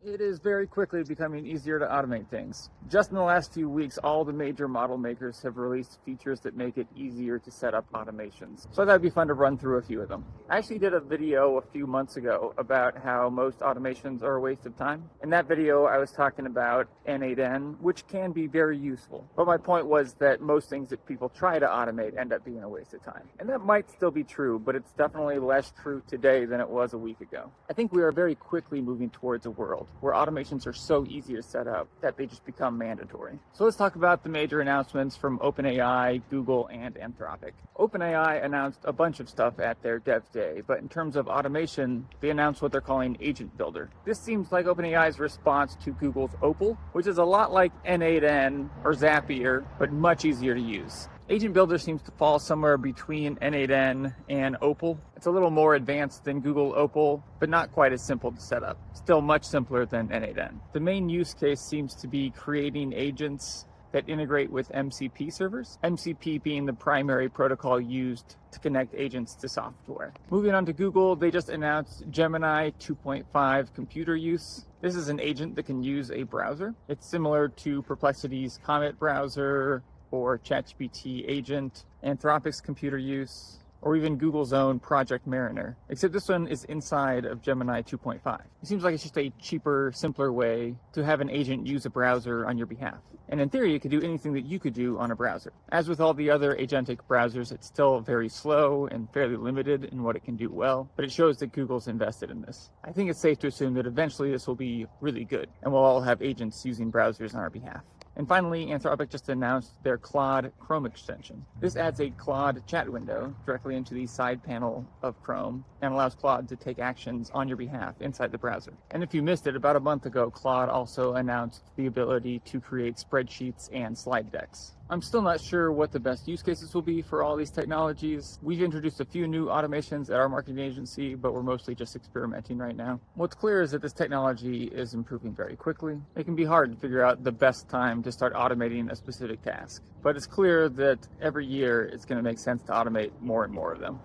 It is very quickly becoming easier to automate things. Just in the last few weeks, all the major model makers have released features that make it easier to set up automations. So I thought it'd be fun to run through a few of them. I actually did a video a few months ago about how most automations are a waste of time. In that video, I was talking about N8N, which can be very useful. But my point was that most things that people try to automate end up being a waste of time. And that might still be true, but it's definitely less true today than it was a week ago. I think we are very quickly moving towards a world where automations are so easy to set up that they just become mandatory. So let's talk about the major announcements from OpenAI, Google, and Anthropic. OpenAI announced a bunch of stuff at their Dev Day, but in terms of automation, they announced what they're calling Agent Builder. This seems like OpenAI's response to Google's Opal, which is a lot like N8N or Zapier, but much easier to use. Agent Builder seems to fall somewhere between N8N and Opal. It's a little more advanced than Google Opal, but not quite as simple to set up. Still much simpler than N8N. The main use case seems to be creating agents that integrate with MCP servers, MCP being the primary protocol used to connect agents to software. Moving on to Google, they just announced Gemini 2.5 computer use. This is an agent that can use a browser. It's similar to Perplexity's Comet browser, or ChatGPT agent, Anthropic's computer use, or even Google's own Project Mariner, except this one is inside of Gemini 2.5. It seems like it's just a cheaper, simpler way to have an agent use a browser on your behalf. And in theory, it could do anything that you could do on a browser. As with all the other agentic browsers, it's still very slow and fairly limited in what it can do well, but it shows that Google's invested in this. I think it's safe to assume that eventually this will be really good, and we'll all have agents using browsers on our behalf. And finally, Anthropic just announced their Claude Chrome extension. This adds a Claude chat window directly into the side panel of Chrome and allows Claude to take actions on your behalf inside the browser. And if you missed it, about a month ago, Claude also announced the ability to create spreadsheets and slide decks. I'm still not sure what the best use cases will be for all these technologies. We've introduced a few new automations at our marketing agency, but we're mostly just experimenting right now. What's clear is that this technology is improving very quickly. It can be hard to figure out the best time to start automating a specific task, but it's clear that every year it's going to make sense to automate more and more of them.